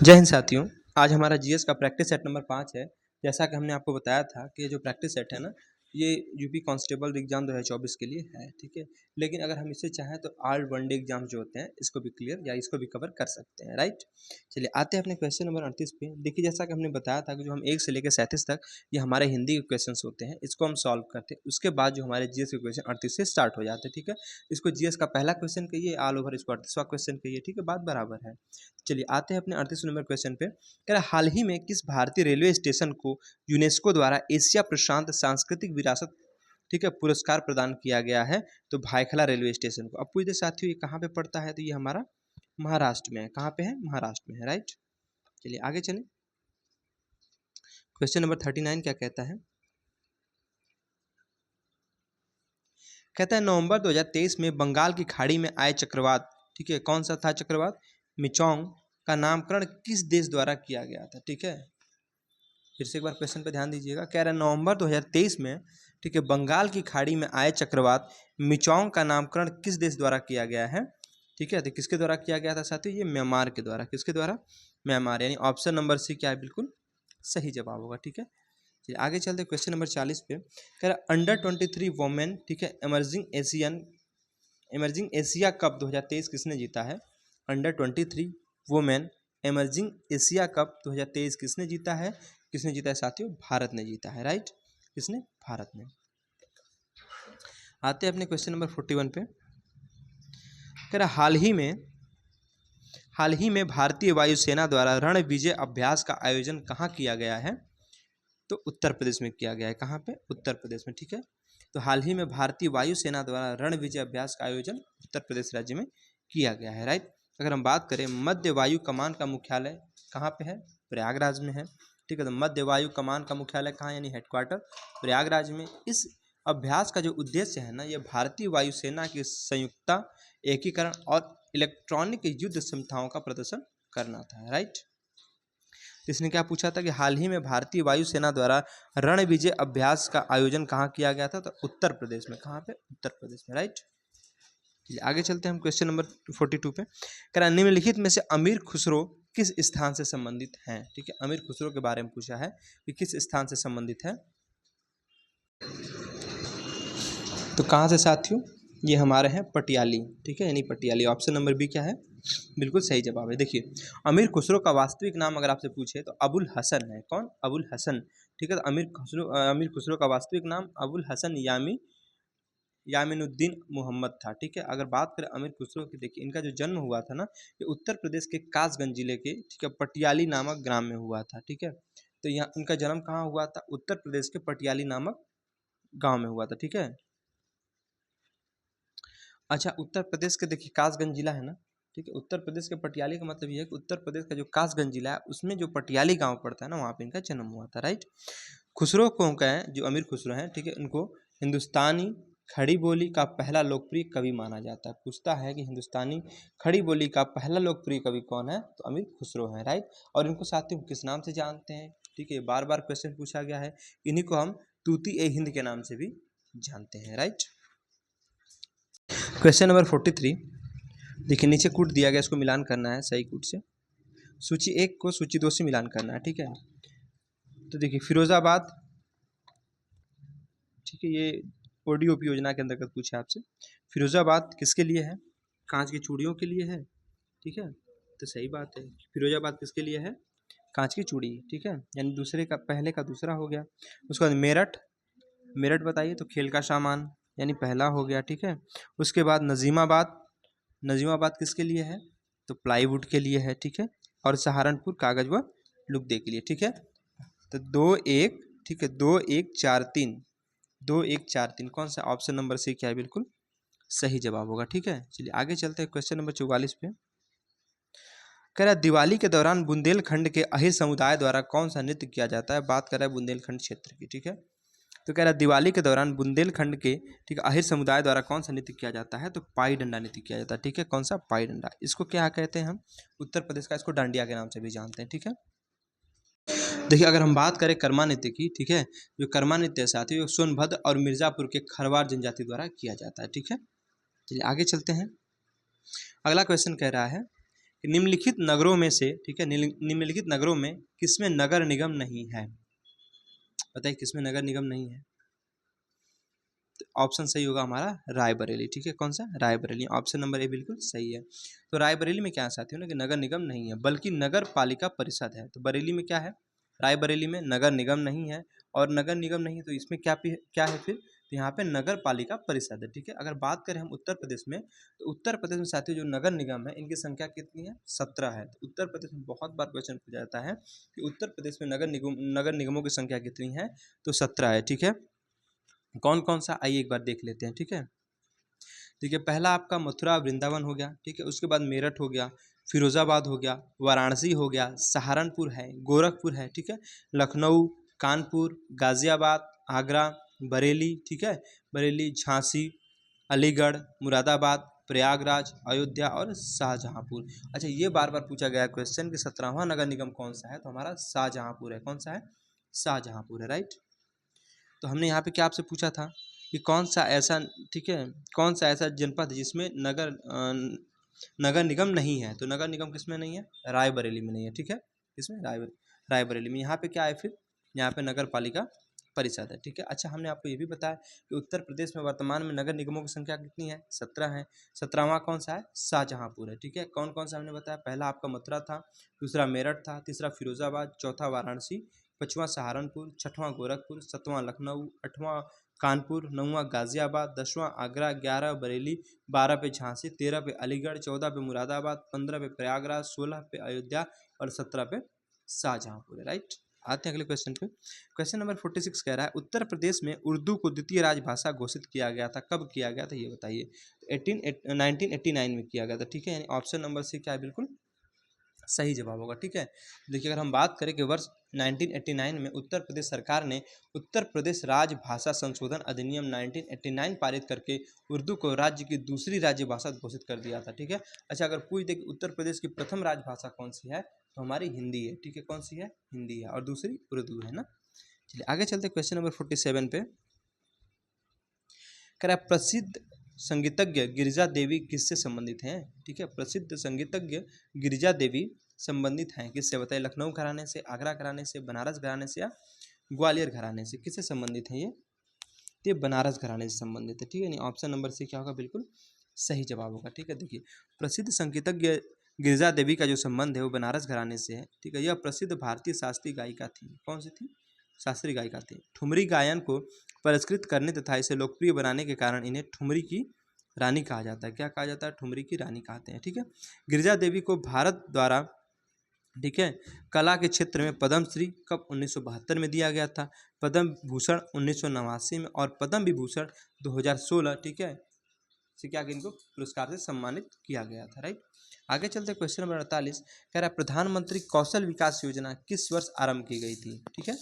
जय हिंद साथियों। आज हमारा जीएस का प्रैक्टिस सेट नंबर 5 है। जैसा कि हमने आपको बताया था कि जो प्रैक्टिस सेट है ना, ये यूपी कांस्टेबल एग्जाम 2024 के लिए है, ठीक है। लेकिन अगर हम इसे चाहें तो ऑल वनडे एग्जाम जो होते हैं इसको भी क्लियर या इसको भी कवर कर सकते हैं, राइट। चलिए आते हैं अपने क्वेश्चन नंबर 38 पे। देखिए जैसा कि हमने बताया था कि जो हम 1 से लेकर 37 तक ये हमारे हिंदी के क्वेश्चन होते हैं, इसको हम सॉल्व करते हैं। उसके बाद जो हमारे जीएस के क्वेश्चन 38 से स्टार्ट हो जाते हैं, ठीक है। इसको जीएस का पहला क्वेश्चन कहिए, ऑल ओवर इसको 38वां क्वेश्चन कहिए, ठीक है, बात बराबर है। चलिए आते हैं अपने 38 नंबर क्वेश्चन पे। कह रहा हाल ही में किस भारतीय रेलवे स्टेशन को यूनेस्को द्वारा एशिया प्रशांत सांस्कृतिक विरासत, ठीक है, पुरस्कार प्रदान किया गया है? तो भायखला रेलवे स्टेशन को। अब पूछते साथियों ये कहाँ पे पड़ता है? तो ये हमारा महाराष्ट्र में है। कहाँ पे है? महाराष्ट्र में है, राइट। चलिए आगे चलें। क्वेश्चन नंबर 39 क्या कहता है? कहता है नवंबर 2023 में बंगाल की खाड़ी में आए चक्रवात, ठीक है, कौन सा था चक्रवात? मिचोंग का नामकरण किस देश द्वारा किया गया था? ठीक है, फिर से एक बार क्वेश्चन पे ध्यान दीजिएगा। कह रहा है नवंबर 2023 में, ठीक है, बंगाल की खाड़ी में आए चक्रवात मिचोंग का नामकरण किस देश द्वारा किया गया है? ठीक है, तो किसके द्वारा किया गया था साथियों? ये म्यांमार के द्वारा। किसके द्वारा? म्यांमार, यानी ऑप्शन नंबर सी क्या है? बिल्कुल सही जवाब होगा, ठीक है। चलिए आगे चलते क्वेश्चन नंबर 40 पे। कह रहा अंडर 23 वोमेन, ठीक है, इमर्जिंग एशिया कप 2023 किसने जीता है? Under 23 women emerging Asia cup 2023 किसने जीता है? किसने जीता है साथियों? भारत ने जीता है, राइट। किसने? भारत ने। आते हैं अपने क्वेश्चन नंबर 41 पे। कह रहा हाल ही में भारतीय वायुसेना द्वारा रण विजय अभ्यास का आयोजन कहाँ किया गया है? तो उत्तर प्रदेश में किया गया है। कहाँ पे? उत्तर प्रदेश में, ठीक है। तो हाल ही में भारतीय वायुसेना द्वारा रण विजय अभ्यास का आयोजन उत्तर प्रदेश राज्य में किया गया है, राइट। अगर हम बात करें मध्य वायु कमान का मुख्यालय कहाँ पे है? प्रयागराज में है, ठीक है। तो मध्य वायु कमान का मुख्यालय कहाँ, यानी हेडक्वार्टर प्रयागराज में। इस अभ्यास का जो उद्देश्य है ना, ये भारतीय वायुसेना की संयुक्ता, एकीकरण और इलेक्ट्रॉनिक युद्ध क्षमताओं का प्रदर्शन करना था, राइट। इसने क्या पूछा था कि हाल ही में भारतीय वायुसेना द्वारा रण विजय अभ्यास का आयोजन कहाँ किया गया था? तो उत्तर प्रदेश में। कहाँ पे? उत्तर प्रदेश में, राइट। आगे चलते हैं हम क्वेश्चन नंबर 42 पे। कह रहा निम्नलिखित में से अमीर खुसरो किस स्थान से संबंधित हैं? ठीक है, अमीर खुसरो के बारे में पूछा है कि किस स्थान से संबंधित है। तो कहाँ से साथियों? ये हमारे हैं पटियाली, ठीक है, यानी पटियाली। ऑप्शन नंबर बी क्या है? बिल्कुल सही जवाब है। देखिए अमीर खुसरो का वास्तविक नाम अगर आपसे पूछे तो अबुल हसन है। कौन? अबुल हसन, ठीक है। तो अमीर खुसरो का वास्तविक नाम अबुल हसन यामिनुद्दीन मोहम्मद था, ठीक है। अगर बात करें अमीर खुसरो की, देखिए इनका जो जन्म हुआ था ना, ये उत्तर प्रदेश के कासगंज जिले के, ठीक है, पटियाली नामक ग्राम में हुआ था, ठीक है। तो यहाँ उनका जन्म कहाँ हुआ था? उत्तर प्रदेश के पटियाली नामक गाँव में हुआ था, ठीक है। अच्छा, उत्तर प्रदेश के देखिए कासगंज जिला है ना, ठीक है। उत्तर प्रदेश के पटियाली का मतलब ये है कि उत्तर प्रदेश का जो कासगंज जिला है उसमें जो पटियाली गांव पड़ता है ना, वहाँ पे इनका जन्म हुआ था, राइट। खुसरो को कहें, जो अमीर खुसरो हैं, ठीक है, उनको हिंदुस्तानी खड़ी बोली का पहला लोकप्रिय कवि माना जाता है। पूछता है कि हिंदुस्तानी खड़ी बोली का पहला लोकप्रिय कवि कौन है? तो अमीर खुसरो है, राइट। और इनको साथियों किस नाम से जानते हैं? ठीक है, बार बार क्वेश्चन पूछा गया है। इन्हीं को हम तूती ए हिंद के नाम से भी जानते हैं, राइट। Question number 43। देखिए नीचे कूट दिया गया, इसको मिलान करना है सही कूट से। सूची 1 को सूची 2 से मिलान करना है, ठीक है। तो देखिए फिरोजाबाद, ठीक है, ये ओडीओपी योजना के अंतर्गत पूछा आपसे। फिरोजाबाद किसके लिए है? कांच की चूड़ियों के लिए है, ठीक है। तो सही बात है, फिरोजाबाद किसके लिए है? कांच की चूड़ी, ठीक है, यानी दूसरे का पहले का दूसरा हो गया। उसके बाद मेरठ बताइए तो खेल का सामान, यानी पहला हो गया, ठीक है। उसके बाद नजीमाबाद किसके लिए है? तो प्लाईवुड के लिए है, ठीक है। और सहारनपुर कागज व लुगदी के लिए, ठीक है। तो 2-1, ठीक है, 2-1-4-3 कौन सा? ऑप्शन नंबर सी क्या है? बिल्कुल सही जवाब होगा, ठीक है। चलिए आगे चलते हैं क्वेश्चन नंबर 44 पे। कह रहा है दिवाली के दौरान बुंदेलखंड के अहिर समुदाय द्वारा कौन सा नृत्य किया जाता है? बात कर रहा है बुंदेलखंड क्षेत्र की, ठीक है। तो कह रहा है दिवाली के दौरान बुंदेलखंड के, ठीक है, अहिर समुदाय द्वारा कौन सा नृत्य किया जाता है? तो पाई डंडा नृत्य किया जाता है, ठीक है। कौन सा? पाई डंडा। इसको क्या कहते हैं हम? उत्तर प्रदेश का इसको डांडिया के नाम से भी जानते हैं, ठीक है। देखिए अगर हम बात करें कर्मा नृत्य की, ठीक है, जो कर्मा नृत्य है साथियों सोनभद्र और मिर्जापुर के खरवार जनजाति द्वारा किया जाता है, ठीक है। चलिए आगे चलते हैं। अगला क्वेश्चन कह रहा है कि निम्नलिखित नगरों में से, ठीक है, निम्नलिखित नगरों में किसमें नगर निगम नहीं है? बताइए किसमें नगर निगम नहीं है? तो ऑप्शन सही होगा हमारा रायबरेली, ठीक है, कौन सा? रायबरेली, ऑप्शन नंबर ए बिल्कुल सही है। तो रायबरेली में क्या साथियों ना कि नगर निगम नहीं है बल्कि नगर पालिका परिषद है। तो बरेली में क्या है? रायबरेली में नगर निगम नहीं है, और नगर निगम नहीं है तो इसमें क्या है फिर? तो यहाँ पे नगर पालिका परिषद है, ठीक है। अगर बात करें हम उत्तर प्रदेश में, तो उत्तर प्रदेश में साथियों जो नगर निगम है इनकी संख्या कितनी है? 17 है। तो उत्तर प्रदेश में बहुत बार क्वेश्चन पूछा जाता है कि उत्तर प्रदेश में नगर निगमों की संख्या कितनी है? तो 17 है, ठीक है। कौन कौन सा, आइए एक बार देख लेते हैं, ठीक है। ठीक है, पहला आपका मथुरा वृंदावन हो गया, ठीक है। उसके बाद मेरठ हो गया, फिरोजाबाद हो गया, वाराणसी हो गया, सहारनपुर है, गोरखपुर है, ठीक है, लखनऊ, कानपुर, गाजियाबाद, आगरा, बरेली, ठीक है, बरेली, झांसी, अलीगढ़, मुरादाबाद, प्रयागराज, अयोध्या और शाहजहांपुर। अच्छा, ये बार बार पूछा गया क्वेश्चन कि 17वां नगर निगम कौन सा है? तो हमारा शाहजहांपुर है। कौन सा है? शाहजहांपुर है, राइट। तो हमने यहाँ पे क्या आपसे पूछा था कि कौन सा ऐसा, ठीक है, कौन सा ऐसा जनपद है जिसमें नगर निगम नहीं है? तो नगर निगम किसमें नहीं है? रायबरेली में नहीं है, ठीक है। किसमें? रायबरेली में। यहाँ पे क्या है फिर? यहाँ पे नगर पालिका परिषद है, ठीक है। अच्छा, हमने आपको ये भी बताया कि उत्तर प्रदेश में वर्तमान में नगर निगमों की संख्या कितनी है? 17 है। 17वां कौन सा है? शाहजहांपुर है, ठीक है। कौन कौन सा हमने बताया? पहला आपका मथुरा था, दूसरा मेरठ था, तीसरा फिरोजाबाद, चौथा वाराणसी, पाँचवां सहारनपुर, छठवां गोरखपुर, सातवां लखनऊ, आठवां कानपुर, नौवां गाजियाबाद, 10वां आगरा, 11 बरेली, 12 पे झांसी, 13 पे अलीगढ़, 14 पे मुरादाबाद, 15 पे प्रयागराज, 16 पे अयोध्या और 17 पे शाहजहांपुर है, राइट। आते हैं अगले क्वेश्चन पे। क्वेश्चन नंबर 46 कह रहा है उत्तर प्रदेश में उर्दू को द्वितीय राजभाषा घोषित किया गया था, कब किया गया था ये बताइए? 1989 में किया गया था, ठीक है। यानी ऑप्शन नंबर सी क्या है? बिल्कुल सही जवाब होगा, ठीक है। देखिए, अगर हम बात करें कि वर्ष 1989 में उत्तर प्रदेश सरकार ने उत्तर प्रदेश राजभाषा संशोधन अधिनियम 1989 पारित करके उर्दू को राज्य की दूसरी राज्यभाषा घोषित कर दिया था, ठीक है। अच्छा, अगर पूछ दे कि उत्तर प्रदेश की प्रथम राजभाषा कौन सी है, तो हमारी हिंदी है, ठीक है। कौन सी है? हिंदी है, और दूसरी उर्दू है ना। चलिए आगे चलते क्वेश्चन नंबर 47 पे। कह रहा है प्रसिद्ध संगीतज्ञ गिरिजा देवी किससे संबंधित हैं? ठीक है, प्रसिद्ध संगीतज्ञ गिरिजा देवी संबंधित हैं किससे? बताइए, लखनऊ घराने से, आगरा घराने से, बनारस घराने से या ग्वालियर घराने से? किससे संबंधित हैं ये बनारस घराने से संबंधित है, ठीक है। नहीं, ऑप्शन नंबर सी क्या होगा? बिल्कुल सही जवाब होगा, ठीक है। देखिए, प्रसिद्ध संगीतज्ञ गिरिजा देवी का जो संबंध है वो बनारस घराने से है, ठीक है। यह प्रसिद्ध भारतीय शास्त्रीय गायिका थी। कौन सी थी? शास्त्रीय गायिका थी। ठुमरी गायन को पुरस्कृत करने तथा इसे लोकप्रिय बनाने के कारण इन्हें ठुमरी की रानी कहा जाता है। क्या कहा जाता है? ठुमरी की रानी कहते हैं, ठीक है। गिरिजा देवी को भारत द्वारा, ठीक है, कला के क्षेत्र में पद्मश्री कब? 1972 में दिया गया था, पद्म भूषण 1989 में और पद्म विभूषण 2016, ठीक है, से क्या इनको पुरस्कार से सम्मानित किया गया था, राइट। आगे चलते क्वेश्चन नंबर 48 कह रहा है प्रधानमंत्री कौशल विकास योजना किस वर्ष आरंभ की गई थी? ठीक है,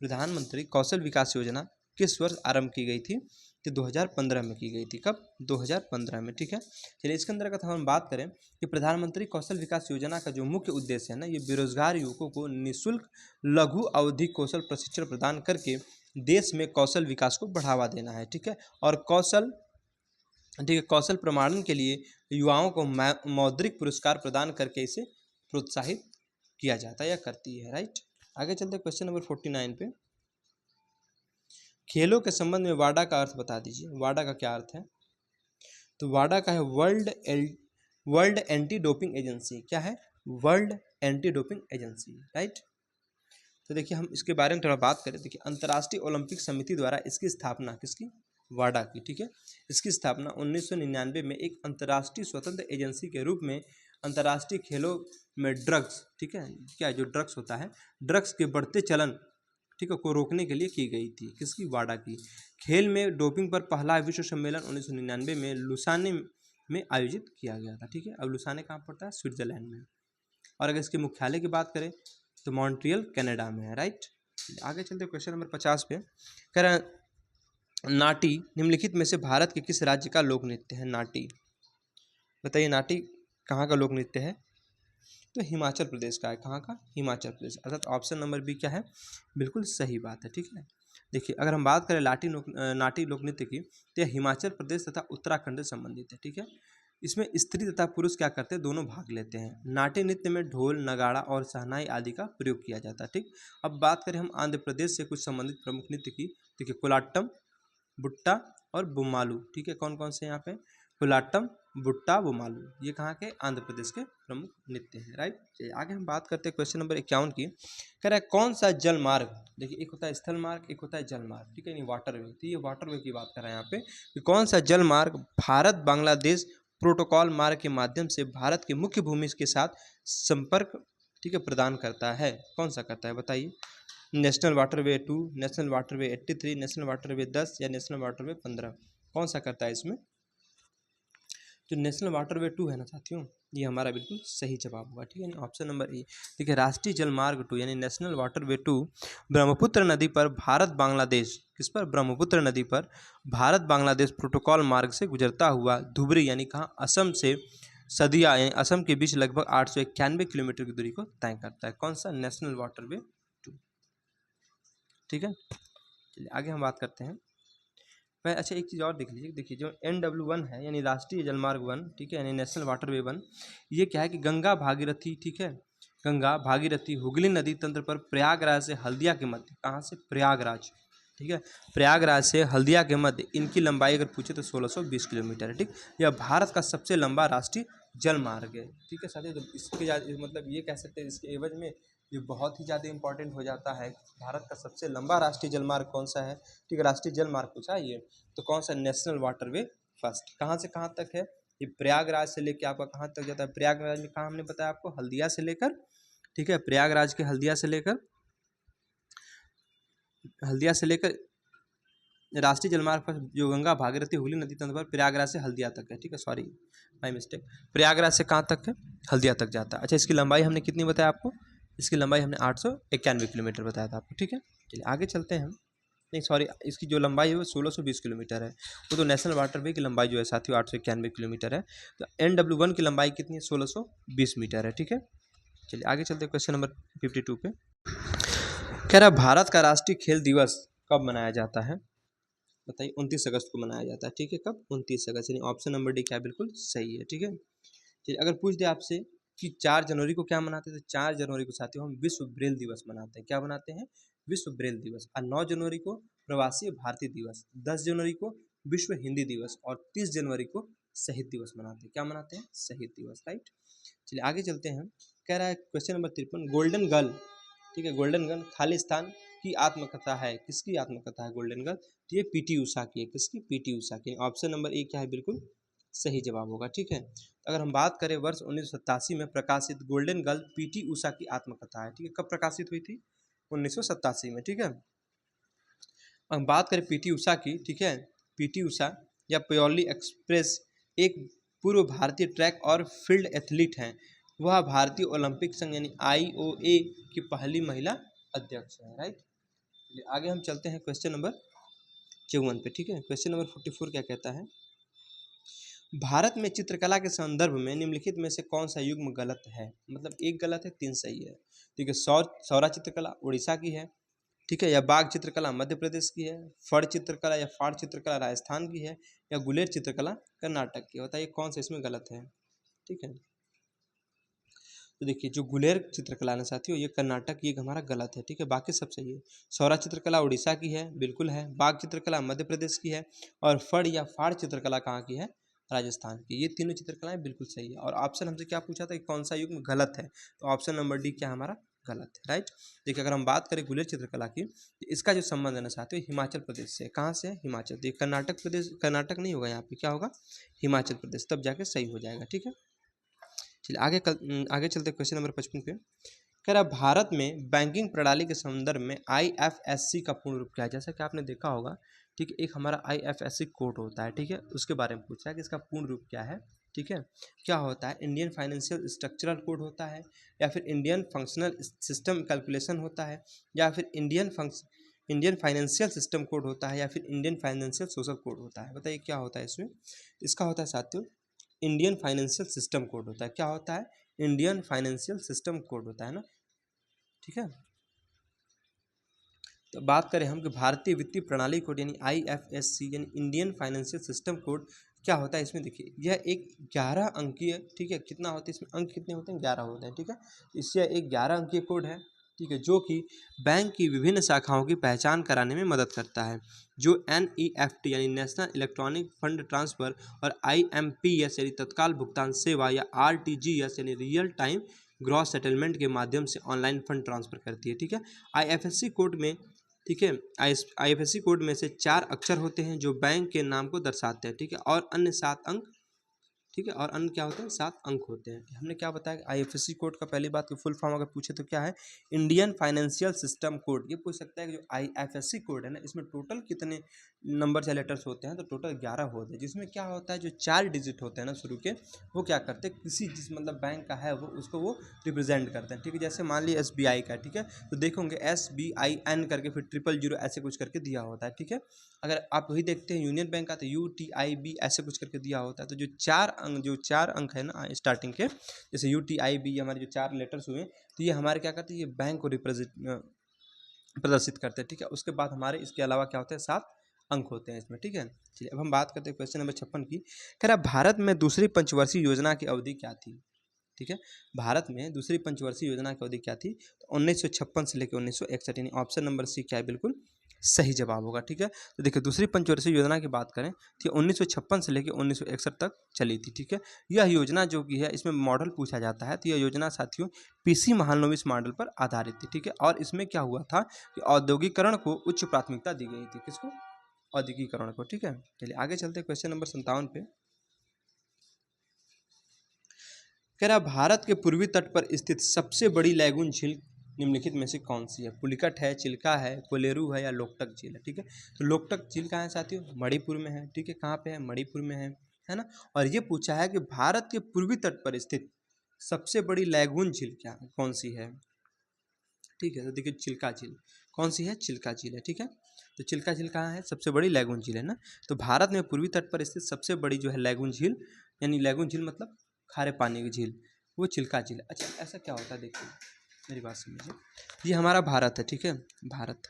प्रधानमंत्री कौशल विकास योजना किस वर्ष आरंभ की गई थी? तो 2015 में की गई थी। कब? 2015 में, ठीक है। चलिए, इसके अंतर्गत हम बात करें कि प्रधानमंत्री कौशल विकास योजना का जो मुख्य उद्देश्य है ना, ये बेरोजगार युवकों को निःशुल्क लघु अवधि कौशल प्रशिक्षण प्रदान करके देश में कौशल विकास को बढ़ावा देना है, ठीक है। और कौशल प्रमाणन के लिए युवाओं को मौद्रिक पुरस्कार प्रदान करके इसे प्रोत्साहित किया जाता है या करती है, राइट। आगे चलते क्वेश्चन नंबर 49 पे। खेलों के संबंध में वाडा का अर्थ बता दीजिए। वाडा का क्या अर्थ है? तो वाडा का है वर्ल्ड एंटी डोपिंग एजेंसी। क्या है? World anti doping agency, right. तो देखिए, हम इसके बारे में थोड़ा बात करें। देखिए, अंतर्राष्ट्रीय ओलंपिक समिति द्वारा इसकी स्थापना किसकी? वाडा की, ठीक है। इसकी स्थापना 1999 में एक अंतर्राष्ट्रीय स्वतंत्र एजेंसी के रूप में अंतर्राष्ट्रीय खेलों में ड्रग्स, ठीक है, क्या जो ड्रग्स होता है, ड्रग्स के बढ़ते चलन, ठीक है, को रोकने के लिए की गई थी। किसकी? वाडा की। खेल में डोपिंग पर पहला विश्व सम्मेलन 1999 में लुसाने में आयोजित किया गया था, ठीक है। अब लुसाने कहाँ पड़ता है? स्विट्जरलैंड में। और अगर इसके मुख्यालय की बात करें तो मॉन्ट्रियल कनाडा में है, राइट। आगे चलते क्वेश्चन नंबर 50 पे। कह रहा है नाटी निम्नलिखित में से भारत के किस राज्य का लोक नृत्य है? नाटी, बताइए, नाटी कहाँ का लोक नृत्य है? तो हिमाचल प्रदेश का है। कहाँ का? हिमाचल प्रदेश। अर्थात ऑप्शन नंबर बी क्या है? बिल्कुल सही बात है, ठीक है। देखिए, अगर हम बात करें नाटी लोक नृत्य की, तो यह हिमाचल प्रदेश तथा उत्तराखंड से संबंधित है, ठीक है। इसमें स्त्री तथा पुरुष क्या करते हैं, दोनों भाग लेते हैं। नाट्य नृत्य में ढोल, नगाड़ा और शहनाई आदि का प्रयोग किया जाता है। ठीक, अब बात करें हम आंध्र प्रदेश से कुछ संबंधित प्रमुख नृत्य की। देखिए कोलाट्टम, बुट्टा और बुम्मालू। ठीक है, कौन कौन से यहाँ पे, कोलाट्टम, बुट्टा, बुम्मालू, ये कहाँ के, आंध्र प्रदेश के प्रमुख नृत्य हैं। राइट, चलिए आगे हम बात करते हैं क्वेश्चन नंबर 51 की। कह रहा है कौन सा जल मार्ग, देखिए एक होता है स्थल मार्ग, एक होता है जल मार्ग। ठीक है, नहीं वाटर वे, तो ये वाटर वे की बात कर रहे हैं यहाँ पे कि कौन सा जल मार्ग भारत बांग्लादेश प्रोटोकॉल मार्ग के माध्यम से भारत की मुख्य भूमि के साथ संपर्क, ठीक है, प्रदान करता है। कौन सा करता है बताइए, national waterway 2, national waterway 83, national waterway 10 या नेशनल वाटरवे 15, कौन सा करता है इसमें। जो नेशनल वाटरवे 2 है ना साथियों, ये हमारा बिल्कुल सही जवाब होगा। ठीक है, ऑप्शन नंबर ए। देखिए राष्ट्रीय जलमार्ग 2 यानी नेशनल वाटरवे 2 ब्रह्मपुत्र नदी पर भारत बांग्लादेश, किस पर, ब्रह्मपुत्र नदी पर भारत बांग्लादेश प्रोटोकॉल मार्ग से गुजरता हुआ धुबरी यानी कहाँ, असम से सदिया यानी असम के बीच लगभग 891 किलोमीटर की दूरी को तय करता है। कौन सा, नेशनल वाटरवे 2। ठीक है, चलिए आगे हम बात करते हैं। वह अच्छा एक चीज़ और देख लीजिए, देखिए जो NW1 है यानी राष्ट्रीय जलमार्ग 1, ठीक है, यानी नेशनल वाटरवे 1, ये क्या है कि गंगा भागीरथी, ठीक है, गंगा भागीरथी हुगली नदी तंत्र पर प्रयागराज से हल्दिया के मध्य, कहाँ से, प्रयागराज, ठीक है, प्रयागराज से हल्दिया के मध्य इनकी लंबाई अगर पूछे तो 1620 किलोमीटर है। ठीक, यह भारत का सबसे लंबा राष्ट्रीय जल मार्ग है। ठीक है साथियों, तो इसके मतलब ये कह सकते हैं इसके एवज में ये बहुत ही ज़्यादा इंपॉर्टेंट हो जाता है। भारत का सबसे लंबा राष्ट्रीय जलमार्ग कौन सा है, ठीक है, राष्ट्रीय जलमार्ग पूछा है ये, तो कौन सा, नेशनल वाटरवे फर्स्ट। कहाँ से कहाँ तक है, ये प्रयागराज से लेकर आपका कहाँ तक जाता है, प्रयागराज में कहाँ हमने बताया आपको, हल्दिया से लेकर, ठीक है, प्रयागराज के हल्दिया से लेकर राष्ट्रीय जलमार्ग पर जो गंगा भागीरथी हुगली नदी तंत्र पर प्रयागराज से हल्दिया तक है। ठीक है, सॉरी माय मिस्टेक, प्रयागराज से कहाँ तक है, हल्दिया तक जाता है। अच्छा इसकी लंबाई हमने कितनी बताया आपको, इसकी लंबाई हमने 891 किलोमीटर बताया था आपको। ठीक है, चलिए आगे चलते हैं हम, नहीं सॉरी, इसकी जो लंबाई है वो 1620 किलोमीटर है, वो तो नेशनल वाटरवे की लंबाई जो है साथियों 891 किलोमीटर है। तो NW1 की लंबाई कितनी है, 1620 मीटर है। ठीक है, चलिए आगे चलते हैं क्वेश्चन नंबर 52 पे। कह रहा भारत का राष्ट्रीय खेल दिवस कब मनाया जाता है, बताइए, 29 अगस्त को मनाया जाता है। ठीक है, कब, 29 अगस्त, यानी ऑप्शन नंबर डी क्या बिल्कुल सही है। ठीक है, चलिए अगर पूछ दे आपसे कि 4 जनवरी को क्या मनाते हैं, तो 4 जनवरी को साथियों हम विश्व ब्रेल दिवस मनाते हैं। क्या मनाते हैं, विश्व ब्रेल दिवस। और 9 जनवरी को प्रवासी भारतीय दिवस, 10 जनवरी को विश्व हिंदी दिवस और 30 जनवरी को शहीद दिवस मनाते हैं। क्या मनाते हैं, शहीद दिवस। राइट, चलिए आगे चलते हैं। कह रहा है क्वेश्चन नंबर 53, गोल्डन गर्ल, ठीक है, गोल्डन गर्ल खालिस्तान की आत्मकथा है, किसकी आत्मकथा है गोल्डन गर्ल, तो ये पीटी उषा की है। किसकी, पीटी उषा की। ऑप्शन नंबर ए क्या है बिल्कुल सही जवाब होगा। ठीक है, अगर हम बात करें वर्ष 1987 में प्रकाशित गोल्डन गर्ल पीटी उषा की आत्मकथा है। ठीक है, कब प्रकाशित हुई थी, 1987 में। ठीक है, हम बात करें पीटी उषा की, ठीक है, पीटी उषा या प्योरली एक्सप्रेस एक पूर्व भारतीय ट्रैक और फील्ड एथलीट हैं। वह भारतीय ओलंपिक संघ यानी IOA की पहली महिला अध्यक्ष है। राइट, आगे हम चलते हैं क्वेश्चन नंबर 54 पे। ठीक है, क्वेश्चन नंबर 44 क्या कहता है, भारत में चित्रकला के संदर्भ में निम्नलिखित में से कौन सा युग्म गलत है, मतलब एक गलत है 3 सही है। ठीक है, सौरा चित्रकला उड़ीसा की है, ठीक है, या बाघ चित्रकला मध्य प्रदेश की है, फड़ चित्रकला या फाड़ चित्रकला राजस्थान की है, या गुलेर चित्रकला कर्नाटक की। बताइए कौन सा इसमें गलत है। ठीक है, तो देखिए जो गुलेर चित्रकला है साथियों ये कर्नाटक, ये हमारा गलत है। ठीक है, बाकी सब सही है। सौरा चित्रकला उड़ीसा की है, बिल्कुल है। बाघ चित्रकला मध्य प्रदेश की है, और फड़ या फाड़ चित्रकला कहाँ की है, राजस्थान की। ये तीनों चित्रकलाएं बिल्कुल सही है। और ऑप्शन हमसे क्या पूछा था कि कौन सा युग्म गलत है, तो ऑप्शन नंबर डी क्या हमारा गलत है। राइट, देखिए अगर हम बात करें गुलेर चित्रकला की, तो इसका जो संबंध है ना साथियों हिमाचल प्रदेश से। कहाँ से है, हिमाचल। देखिए कर्नाटक प्रदेश, कर्नाटक नहीं होगा यहाँ पे, क्या होगा, हिमाचल प्रदेश, तब जाके सही हो जाएगा। ठीक है, चलिए आगे चलते क्वेश्चन नंबर 55 पे। कह रहा भारत में बैंकिंग प्रणाली के संदर्भ में IFSC का पूर्ण रूप क्या है। जैसा कि आपने देखा होगा, ठीक है, एक हमारा IFSC कोड होता है। ठीक है, उसके बारे में पूछा है कि इसका पूर्ण रूप क्या है। ठीक है, क्या होता है, इंडियन फाइनेंशियल स्ट्रक्चरल कोड होता है, या फिर इंडियन फंक्शनल सिस्टम कैलकुलेशन होता है, या फिर इंडियन फाइनेंशियल सिस्टम कोड होता है, या फिर इंडियन फाइनेंशियल सोशल कोड होता है। बताइए क्या होता है इसमें। इसका होता है साथियों इंडियन फाइनेंशियल सिस्टम कोड होता है। क्या होता है, इंडियन फाइनेंशियल सिस्टम कोड होता है ना। ठीक है, तो बात करें हम कि भारतीय वित्तीय प्रणाली कोड यानी IFSC यानी इंडियन फाइनेंशियल सिस्टम कोड क्या होता है इसमें, देखिए यह एक 11 अंकीय, ठीक है, कितना होता है इसमें, अंक कितने होते हैं, 11 होते हैं, ठीक है। इससे एक 11 अंकीय कोड है, ठीक है, जो कि बैंक की विभिन्न शाखाओं की पहचान कराने में मदद करता है। जो NEFT यानी नेशनल इलेक्ट्रॉनिक फंड ट्रांसफ़र और IMPS यानी तत्काल भुगतान सेवा या RTGS यानी रियल टाइम ग्रॉस सेटलमेंट के माध्यम से ऑनलाइन फंड ट्रांसफ़र करती है, ठीक है। IFSC कोड में, ठीक है, IFSC कोड में से 4 अक्षर होते हैं जो बैंक के नाम को दर्शाते हैं, ठीक है, और अन्य 7 अंक, ठीक है, और अन्य क्या होते हैं, 7 अंक होते हैं। हमने क्या बताया कि IFSC कोड का पहली बात की फुल फॉर्म अगर पूछे तो क्या है, इंडियन फाइनेंशियल सिस्टम कोड। ये पूछ सकता है कि जो IFSC कोड है ना, इसमें टोटल कितने नंबर या लेटर्स होते हैं, तो टोटल 11 होते हैं, जिसमें क्या होता है जो 4 डिजिट होते हैं ना शुरू के, वो क्या करते हैं, किसी जिस मतलब बैंक का है वो उसको वो रिप्रेजेंट करते हैं, ठीक है। जैसे मान लीजिए SBI का, ठीक है, तो देखोगे SBIN करके फिर 000 ऐसे कुछ करके दिया होता है, ठीक है। अगर आप वही देखते हैं यूनियन बैंक का तो UTIB ऐसे कुछ करके दिया होता है। तो जो चार अंक है ना स्टार्टिंग के, जैसे UTIB हमारे जो 4 लेटर्स हुए, तो ये हमारे क्या करते हैं, ये बैंक को प्रदर्शित करते हैं, ठीक है। उसके बाद हमारे इसके अलावा क्या होता है, 7 अंक होते हैं इसमें, ठीक है। चलिए अब हम बात करते हैं क्वेश्चन नंबर 56 की। कह रहा भारत में दूसरी पंचवर्षीय योजना की अवधि क्या थी, ठीक है। भारत में दूसरी पंचवर्षीय योजना की अवधि क्या थी, तो 1956 से लेकर 1961, यानी ऑप्शन नंबर सी क्या है, बिल्कुल सही जवाब होगा, ठीक है। तो देखिए दूसरी पंचवर्षीय योजना की बात करें तो 1956 से लेकर 1961 तक चली थी, ठीक है। यह योजना जो कि है इसमें मॉडल पूछा जाता है, तो यह योजना साथियों PC महालनोबिस मॉडल पर आधारित थी, ठीक है। और इसमें क्या हुआ था कि औद्योगिकरण को उच्च प्राथमिकता दी गई थी, किसको, औद्योगिकरण को, ठीक है। चलिए आगे चलते हैं क्वेश्चन नंबर 57 पे। कह रहा भारत के पूर्वी तट पर स्थित सबसे बड़ी लैगून झील निम्नलिखित में से कौन सी है, पुलिकट है, चिल्का है, कोलेरू है या लोकटक झील है, ठीक है। तो लोकटक झील कहाँ है साथियों, मणिपुर में है, ठीक है। कहाँ पे है, मणिपुर में है ना। और ये पूछा है कि भारत के पूर्वी तट पर स्थित सबसे बड़ी लैगून झील क्या कौन सी है, ठीक है। तो देखिए चिल्का झील कौन सी है, चिल्का झील है, ठीक है। तो चिल्का झील कहाँ है, सबसे बड़ी लैगून झील है ना। तो भारत में पूर्वी तट पर स्थित सबसे बड़ी जो है लैगून झील, यानी लैगून झील मतलब खारे पानी की झील, वो चिल्का झील है। अच्छा ऐसा क्या होता है, देखिए मेरी बात समझिए, ये हमारा भारत है, ठीक है, भारत,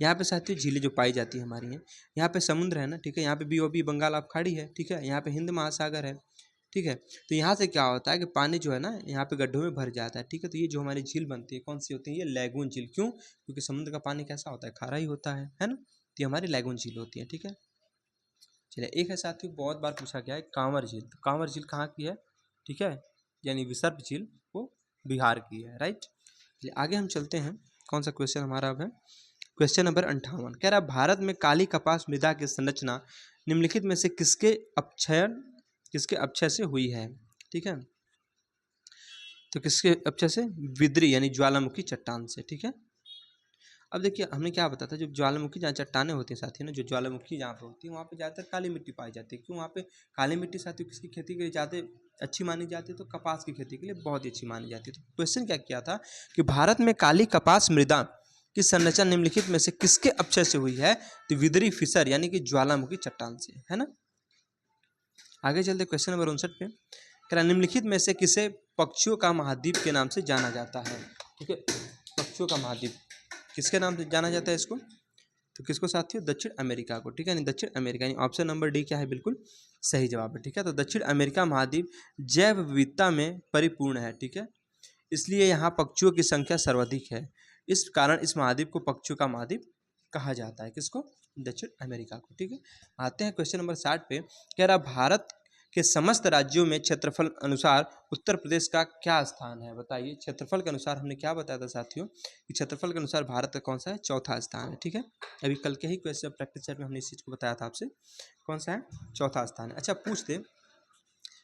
यहाँ पे साथियों झीलें जो पाई जाती है हमारी हैं, यहाँ पे समुद्र है ना, ठीक है, यहाँ पे BOP बंगाल आप खाड़ी है, ठीक है, यहाँ पे हिंद महासागर है, ठीक है। तो यहाँ से क्या होता है कि पानी जो है ना यहाँ पे गड्ढों में भर जाता है, ठीक है। तो ये जो हमारी झील बनती है कौन सी होती है, ये लैगून झील, क्यों, क्योंकि समुद्र का पानी कैसा होता है, खारा ही होता है ना। तो ये हमारी लैगून झील होती है, ठीक है। चलिए एक है साथियों बहुत बार पूछा गया है कांवर झील, तो कांवर झील कहाँ की है, ठीक है, यानी विसर्प झील वो बिहार की है, राइट। चलिए आगे हम चलते हैं, कौन सा क्वेश्चन हमारा अब है, क्वेश्चन नंबर 58। कह रहा भारत में काली कपास मृदा की संरचना निम्नलिखित में से किसके अपक्षय से हुई है, ठीक है। तो किसके अपक्षय से, विद्री यानी ज्वालामुखी चट्टान से, ठीक है। अब देखिए हमने क्या बताया था, जो ज्वालामुखी जहाँ चट्टानें होती हैं साथी ना, जो ज्वालामुखी जहाँ पे होती है वहाँ पे ज़्यादातर काली मिट्टी पाई जाती है, क्यों, वहाँ पे काली मिट्टी साथियों किसकी खेती के लिए ज़्यादा अच्छी मानी जाती है, तो कपास की खेती के लिए बहुत ही अच्छी मानी जाती है। तो क्वेश्चन क्या किया था कि भारत में काली कपास मृदा की संरचना निम्नलिखित में से किसके अपक्षय से हुई है, तो विदरी फिसर यानी कि ज्वालामुखी चट्टान से, है ना। आगे चलते क्वेश्चन नंबर 59 पे, कह रहा निम्नलिखित में से किसे पक्षियों का महाद्वीप के नाम से जाना जाता है, ठीक है। पक्षियों का महाद्वीप किसके नाम से जाना जाता है इसको, तो किसको साथियों, दक्षिण अमेरिका को, ठीक है, यानी दक्षिण अमेरिका, यानी ऑप्शन नंबर डी क्या है, बिल्कुल सही जवाब है, ठीक है। तो दक्षिण अमेरिका महाद्वीप जैव विविधता में परिपूर्ण है, ठीक है, इसलिए यहाँ पक्षियों की संख्या सर्वाधिक है, इस कारण इस महाद्वीप को पक्षियों का महाद्वीप कहा जाता है, किसको, दक्षिण अमेरिका को, ठीक है। आते हैं क्वेश्चन नंबर 60 पे, कह रहा भारत के समस्त राज्यों में क्षेत्रफल अनुसार उत्तर प्रदेश का क्या स्थान है, बताइए। क्षेत्रफल के अनुसार हमने क्या बताया था साथियों कि क्षेत्रफल के अनुसार भारत का कौन सा है, चौथा स्थान है, ठीक है। अभी कल के ही क्वेश्चन प्रैक्टिस सेट में हमने इस चीज़ को बताया था आपसे, कौन सा है, चौथा स्थान है। अच्छा पूछते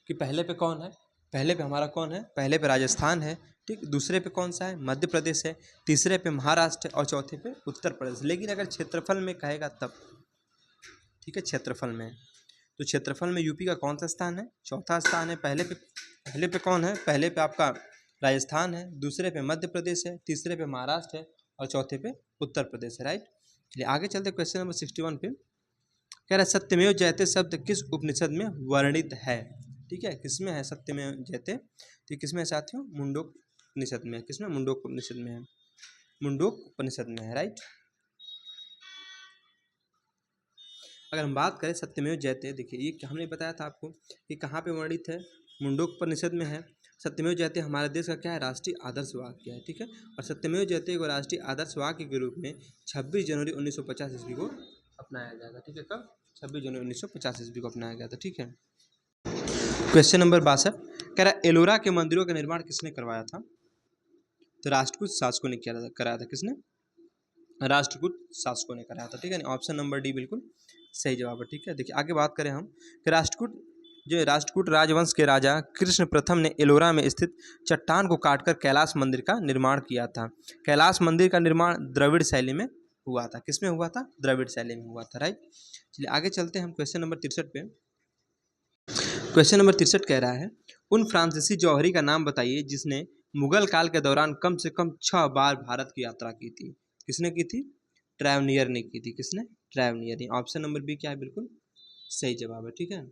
कि पहले पे कौन है, पहले पे हमारा कौन है, पहले पे राजस्थान है, ठीक, दूसरे पे कौन सा है, मध्य प्रदेश है, तीसरे पे महाराष्ट्र है और चौथे पे उत्तर प्रदेश। लेकिन अगर क्षेत्रफल में कहेगा तब, ठीक है, क्षेत्रफल में, तो क्षेत्रफल में यूपी का कौन सा स्थान है, चौथा स्थान है। पहले पे कौन है, पहले पे आपका राजस्थान है, दूसरे पे मध्य प्रदेश है, तीसरे पे महाराष्ट्र है और चौथे पे उत्तर प्रदेश है, राइट। चलिए आगे चलते क्वेश्चन नंबर 61 पे, कह रहा है सत्यमेव जयते शब्द किस उपनिषद में वर्णित है, ठीक है, किसमें है सत्यमेव जयते, तो किसमें है साथियों, मुंडोक उपनिषद में, किसमें, मुंडोक उपनिषद में है, मुंडोक उपनिषद में है, राइट। अगर हम बात करें सत्यमेव जयते, देखिए ये हमने बताया था आपको कि कहाँ पे वर्णित है, मुंडकोपनिषद में है। सत्यमेव जयते हमारे देश का क्या है, राष्ट्रीय आदर्श वाक्य है, ठीक है। और सत्यमेव जयते को राष्ट्रीय आदर्श वाक्य के रूप में 26 जनवरी 1950 ईस्वी को अपनाया गया था, ठीक है। कब? 26 जनवरी 1950 ईस्वी को अपनाया गया था, ठीक है। क्वेश्चन नंबर 62 कह रहा है एलोरा के मंदिरों का निर्माण किसने करवाया था? तो राष्ट्रकूट शासकों ने कराया था। किसने? राष्ट्रकूट शासकों ने कराया था, ठीक है। ऑप्शन नंबर डी बिल्कुल सही जवाब है, ठीक है। देखिए आगे बात करें हम कि राष्ट्रकूट राजवंश के राजा कृष्ण प्रथम ने एलोरा में स्थित चट्टान को काटकर कैलाश मंदिर का निर्माण किया था। कैलाश मंदिर का निर्माण द्रविड़ शैली में हुआ था। किसमें हुआ था? द्रविड़ शैली में हुआ था, राइट। चलिए आगे चलते हैं हम क्वेश्चन नंबर 63 पे। क्वेश्चन नंबर 63 कह रहा है उन फ्रांसीसी जौहरी का नाम बताइए जिसने मुगल काल के दौरान कम से कम 6 बार भारत की यात्रा की थी। किसने की थी? ट्रैवनियर ने की थी। किसने? ट्रैवनियर। ऑप्शन नंबर बी क्या है, बिल्कुल सही जवाब है, ठीक है।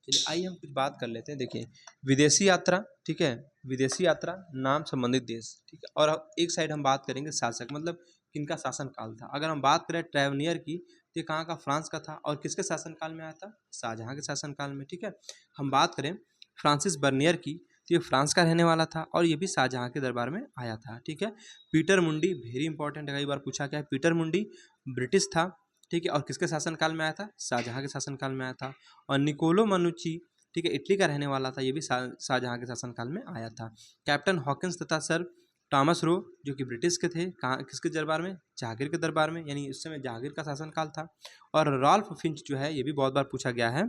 चलिए आइए हम कुछ बात कर लेते हैं। देखिए विदेशी यात्रा, ठीक है, विदेशी यात्रा, नाम, संबंधित देश, ठीक है। और एक साइड हम बात करेंगे शासक, मतलब किनका शासन काल था। अगर हम बात करें ट्रैवनियर की तो ये कहाँ का? फ्रांस का था। और किसके शासन काल में आया था? शाहजहाँ के शासन काल में, ठीक है। हम बात करें फ्रांसिस बर्नियर की तो ये फ्रांस का रहने वाला था और ये भी शाहजहाँ के दरबार में आया था, ठीक है। पीटर मुंडी, वेरी इंपॉर्टेंट, कई बार पूछा गया है। पीटर मुंडी ब्रिटिश था, ठीक है। और किसके शासनकाल में आया था? शाहजहाँ के शासनकाल में आया था। और निकोलो मनुची, ठीक है, इटली का रहने वाला था, ये भी शाहजहाँ के शासनकाल में आया था। कैप्टन हॉकिंस तथा सर टॉमस रो जो कि ब्रिटिश के थे, कहाँ, किसके दरबार में? जहांगीर के दरबार में, यानी उस समय जहांगीर का शासनकाल था। और रॉल्फ फिंच जो है, ये भी बहुत बार पूछा गया है,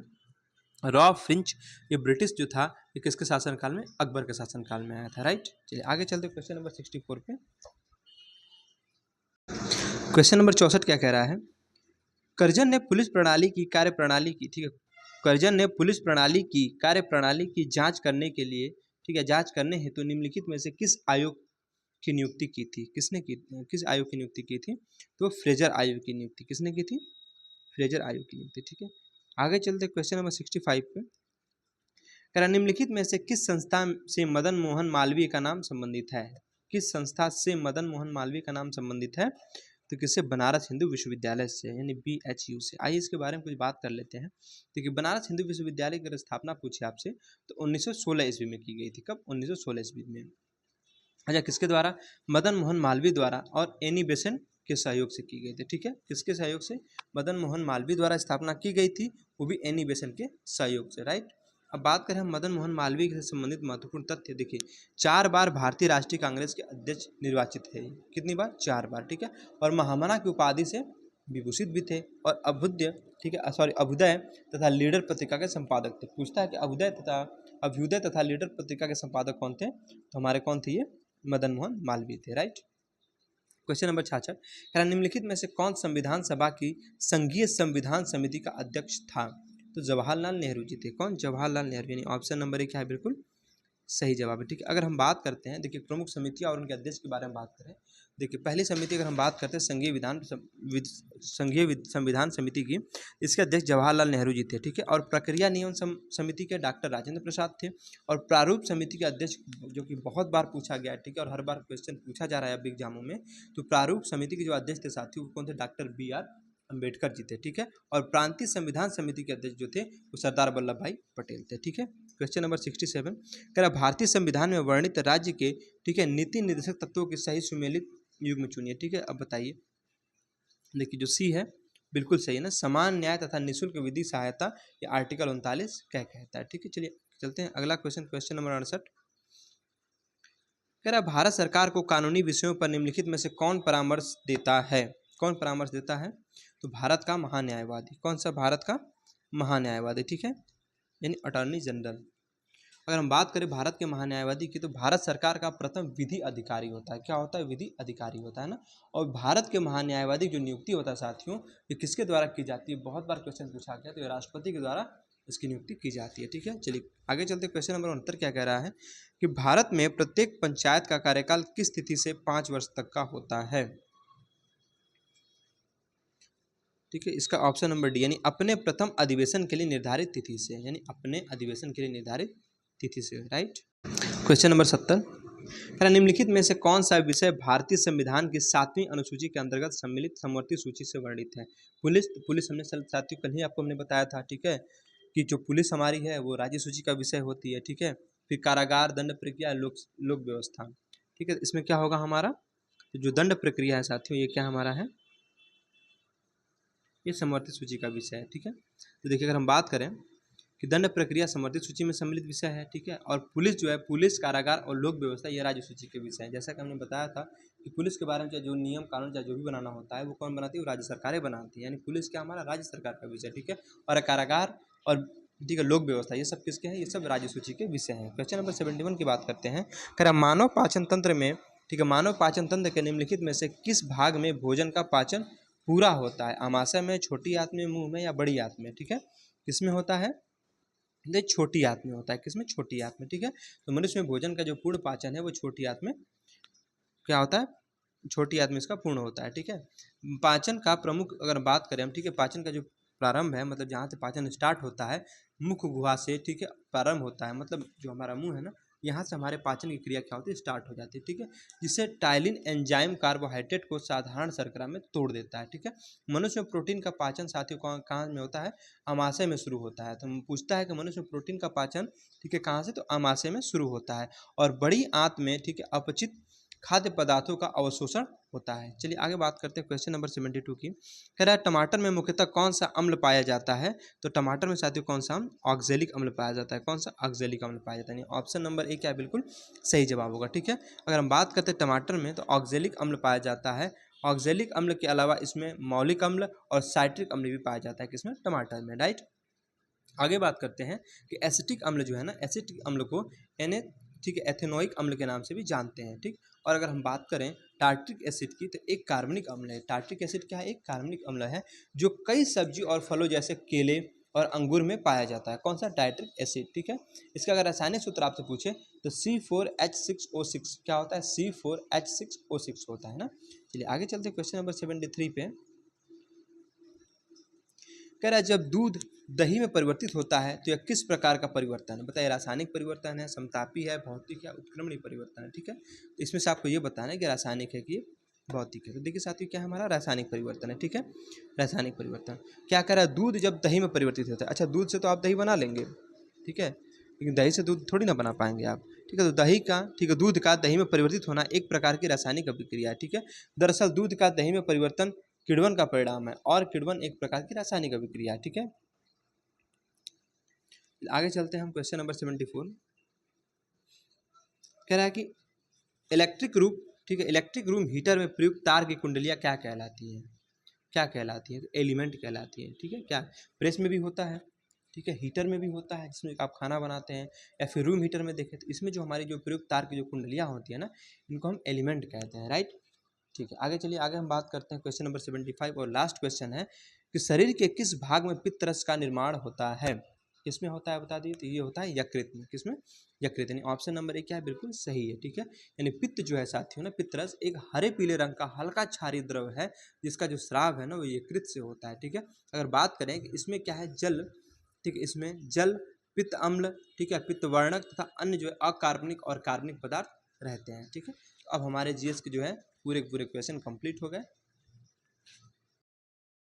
रॉल्फ फिंच, ये ब्रिटिश जो था, ये किसके शासनकाल में? अकबर के शासनकाल में आया था, राइट। चलिए आगे चलते क्वेश्चन नंबर 64 पे। क्वेश्चन नंबर 64 क्या कह रहा है? कर्जन ने पुलिस प्रणाली की कार्यप्रणाली की, ठीक है, कर्जन ने पुलिस प्रणाली की कार्यप्रणाली की जांच करने के लिए, ठीक है, जांच करने हेतु निम्नलिखित में से किस आयोग की नियुक्ति की थी? किसने की? किस आयोग की नियुक्ति की थी? तो फ्रेजर आयोग की नियुक्ति। किसने की थी? फ्रेजर आयोग की नियुक्ति, ठीक है। आगे चलते क्वेश्चन नंबर 65 पे। कह रहा निम्नलिखित में से किस संस्था से मदन मोहन मालवीय का नाम संबंधित है? किस संस्था से मदन मोहन मालवीय का नाम संबंधित है? तो किससे? बनारस हिंदू विश्वविद्यालय से, यानी BHU से। आइए इसके बारे में कुछ बात कर लेते हैं। देखिए बनारस हिंदू विश्वविद्यालय की अगर स्थापना पूछे आपसे तो 1916 ईस्वी में की गई थी। कब? 1916 ईस्वी में। अच्छा, किसके द्वारा? मदन मोहन मालवीय द्वारा और एनी बेसेंट के सहयोग से की गई थी, ठीक है। किसके सहयोग से? मदन मोहन मालवीय द्वारा स्थापना की गई थी, वो भी एनी बेसेंट के सहयोग से, राइट। अब बात करें हम मदन मोहन मालवीय से संबंधित महत्वपूर्ण तथ्य। देखिए 4 बार भारतीय राष्ट्रीय कांग्रेस के अध्यक्ष निर्वाचित थे। कितनी बार? 4 बार, ठीक है। और महामना की उपाधि से विभूषित भी थे। और अभ्युदय, ठीक है, सॉरी, अभ्युदय तथा लीडर पत्रिका के संपादक थे। पूछता है कि अभ्युदय तथा लीडर पत्रिका के संपादक कौन थे? तो हमारे कौन थे? ये मदन मोहन मालवीय थे, राइट। क्वेश्चन नंबर 66, निम्नलिखित में से कौन संविधान सभा की संघीय संविधान समिति का अध्यक्ष था? तो जवाहरलाल नेहरू जी थे। कौन? जवाहरलाल नेहरू, यानी ऑप्शन नंबर 1 क्या है, बिल्कुल सही जवाब है, ठीक है। अगर हम बात करते हैं, देखिए प्रमुख समितियां और उनके अध्यक्ष के बारे में बात करें। देखिए पहली समिति अगर हम बात करते हैं संघीय संविधान समिति की, इसके अध्यक्ष जवाहरलाल नेहरू जी थे, ठीक है। और प्रक्रिया नियमन समिति के डॉक्टर राजेंद्र प्रसाद थे। और प्रारूप समिति के अध्यक्ष, जो कि बहुत बार पूछा गया है, ठीक है, और हर बार क्वेश्चन पूछा जा रहा है अब एग्जामों में, तो प्रारूप समिति के जो अध्यक्ष थे साथी, वो कौन थे? डॉक्टर BR अम्बेडकर जी थे, ठीक है। और प्रांतीय संविधान समिति के अध्यक्ष जो थे वो सरदार वल्लभ भाई पटेल थे, ठीक है। क्वेश्चन नंबर 67 कह रहा भारतीय संविधान में वर्णित राज्य के, ठीक है, नीति निर्देशक तत्वों के सही सुमेलित युग्म चुनिए, ठीक है। अब बताइए, देखिए जो सी है बिल्कुल सही है ना, समान न्याय तथा निःशुल्क विधि सहायता, ये आर्टिकल 39 क्या कहता है, ठीक है। चलिए चलते हैं अगला क्वेश्चन, क्वेश्चन नंबर 68 कह रहा भारत सरकार को कानूनी विषयों पर निम्नलिखित में से कौन परामर्श देता है? कौन परामर्श देता है? तो भारत का महान्यायवादी। कौन सा? भारत का महान्यायवादी, ठीक है, यानी अटॉर्नी जनरल। अगर हम बात करें भारत के महान्यायवादी की, तो भारत सरकार का प्रथम विधि अधिकारी होता है। क्या होता है? विधि अधिकारी होता है ना। और भारत के महान्यायवादी जो नियुक्ति होता है साथियों, ये किसके द्वारा की जाती है? बहुत बार क्वेश्चन पूछा गया, तो ये राष्ट्रपति के द्वारा इसकी नियुक्ति की जाती है, ठीक है। चलिए आगे चलते, क्वेश्चन नंबर 69 क्या कह रहा है कि भारत में प्रत्येक पंचायत का कार्यकाल किस तिथि से 5 वर्ष तक का होता है? ठीक है, इसका ऑप्शन नंबर डी, यानी अपने प्रथम अधिवेशन के लिए निर्धारित तिथि से, यानी अपने अधिवेशन के लिए निर्धारित तिथि से, राइट। क्वेश्चन नंबर 70 कह रहा निम्नलिखित में से कौन सा विषय भारतीय संविधान की 7वीं अनुसूची के अंतर्गत सम्मिलित समवर्ती सूची से वर्णित है? पुलिस हमने साथियों कल ही आपको हमने बताया था, ठीक है, कि जो पुलिस हमारी है वो राज्य सूची का विषय होती है, ठीक है। फिर कारागार, दंड प्रक्रिया, लोक व्यवस्था, ठीक है। इसमें क्या होगा हमारा जो दंड प्रक्रिया है साथियों, ये क्या हमारा है, ये समवर्ती सूची का विषय है, ठीक है। तो देखिए अगर हम बात करें कि दंड प्रक्रिया समवर्ती सूची में सम्मिलित विषय है, ठीक है। और पुलिस जो है, पुलिस, कारागार और लोक व्यवस्था, ये राज्य सूची के विषय है। जैसा कि हमने बताया था कि पुलिस के बारे में जो नियम कानून जो भी बनाना होता है वो कौन बनाती है, वो राज्य सरकारें बनाती है, यानी पुलिस क्या हमारा राज्य सरकार का विषय, ठीक है। और कारागार और ठीक है लोक व्यवस्था, ये सब किसके हैं, ये सब राज्य सूची के विषय हैं। क्वेश्चन नंबर 71 की बात करते हैं। कह मानव पाचन तंत्र में, ठीक है, मानव पाचन तंत्र के निम्नलिखित में से किस भाग में भोजन का पाचन पूरा होता है? आमाशय में, छोटी आंत में, मुंह में या बड़ी आंत में, ठीक है। किसमें होता है, छोटी आंत में होता है। किसमें? छोटी आंत में, ठीक है। तो मनुष्य में भोजन का जो पूर्ण पाचन है वो छोटी आंत में क्या होता है, छोटी आंत में इसका पूर्ण होता है, ठीक है। पाचन का प्रमुख अगर बात करें हम, ठीक है, पाचन का जो प्रारंभ है, मतलब जहाँ से पाचन स्टार्ट होता है, मुख गुहा से, ठीक है, प्रारंभ होता है, मतलब जो हमारा मुंह है ना, यहाँ से हमारे पाचन की क्रिया क्या होती है, स्टार्ट हो जाती है, ठीक है। जिससे टाइलिन एंजाइम कार्बोहाइड्रेट को साधारण शर्करा में तोड़ देता है, ठीक है। मनुष्य में प्रोटीन का पाचन साथियों कहाँ में होता है, आमाशय में शुरू होता है। तो पूछता है कि मनुष्य में प्रोटीन का पाचन, ठीक है, कहाँ से, तो आमाशय में शुरू होता है। और बड़ी आंत में, ठीक है, अपचित खाद्य पदार्थों का अवशोषण होता है। चलिए आगे बात करते हैं क्वेश्चन नंबर 72 की। कह रहा है टमाटर में मुख्यतः कौन सा अम्ल पाया जाता है? तो टमाटर में साथियों कौन सा ऑक्जेलिक अम्ल पाया जाता है। कौन सा? ऑक्जेलिक अम्ल पाया जाता है। ऑप्शन नंबर ए क्या है, बिल्कुल सही जवाब होगा, ठीक है। अगर हम बात करते हैं टमाटर में, तो ऑक्जेलिक अम्ल पाया जाता है। ऑक्जेलिक अम्ल के अलावा इसमें मौलिक अम्ल और साइट्रिक अम्ल भी पाया जाता है। किसमें? टमाटर में, राइट। आगे बात करते हैं कि एसिटिक अम्ल जो है ना, एसिटिक अम्ल को ठीक है, एथेनोइक अम्ल के नाम से भी जानते हैं, ठीक। और अगर हम बात करें टार्ट्रिक एसिड की, तो एक कार्बनिक अम्ल है। टार्ट्रिक एसिड क्या है? एक कार्बनिक अम्ल है जो कई सब्जी और फलों जैसे केले और अंगूर में पाया जाता है। कौन सा? टार्ट्रिक एसिड, ठीक है। इसका अगर रासायनिक सूत्र आपसे पूछे तो C4H6O6 क्या होता है? C4H6O6 होता है ना। चलिए आगे चलते क्वेश्चन नंबर 73 पे। कह रहा है जब दूध दही में परिवर्तित होता है तो यह किस प्रकार का परिवर्तन है? बताइए, रासायनिक परिवर्तन है, समतापी है, भौतिक या उत्क्रमणीय परिवर्तन है, ठीक है। तो इसमें से आपको ये बताना है कि रासायनिक है कि भौतिक है। तो देखिए साथियों क्या है हमारा रासायनिक परिवर्तन है, ठीक है। रासायनिक परिवर्तन क्या कह रहा है, दूध जब दही में परिवर्तित होता है। अच्छा, दूध से तो आप दही बना लेंगे, ठीक है, लेकिन दही से दूध थोड़ी ना बना पाएंगे आप, ठीक है। तो दही का, ठीक है, दूध का दही में परिवर्तित होना एक प्रकार की रासायनिक अभिक्रिया है, ठीक है। दरअसल दूध का दही में परिवर्तन किण्वन का परिणाम है, और किण्वन एक प्रकार की रासायनिक अभिक्रिया है, ठीक है। आगे चलते हैं हम क्वेश्चन नंबर 74। कह रहा है कि इलेक्ट्रिक रूम, ठीक है, इलेक्ट्रिक रूम हीटर में प्रयुक्त तार की कुंडलियां क्या कहलाती हैं? क्या कहलाती है? तो एलिमेंट कहलाती है, ठीक है। क्या? प्रेस में भी होता है, ठीक है, हीटर में भी होता है जिसमें आप खाना बनाते हैं, या फिर रूम हीटर में देखें तो इसमें जो हमारी जो प्रयुक्त तार की जो कुंडलियां होती है ना, इनको हम एलिमेंट कहते हैं, राइट। ठीक है, आगे चलिए, आगे हम बात करते हैं क्वेश्चन नंबर 75 और लास्ट क्वेश्चन है कि शरीर के किस भाग में पित्त रस का निर्माण होता है? किसमें होता है बता दीजिए। तो ये होता है यकृत में। किसमें? यकृत। यानी ऑप्शन नंबर 1 क्या है, बिल्कुल सही है, ठीक है। यानी पित्त जो है साथियों ना, पित्त रस एक हरे पीले रंग का हल्का क्षारीय द्रव है जिसका जो स्राव है ना वो यकृत से होता है, ठीक है। अगर बात करें कि इसमें क्या है, जल, ठीक है, इसमें जल, पित्त अम्ल, ठीक है, पित्त वर्णक तथा अन्य जो है अकार्बनिक और कार्बनिक पदार्थ रहते हैं, ठीक है। तो अब हमारे जीएस के जो है पूरे क्वेश्चन कंप्लीट हो गए।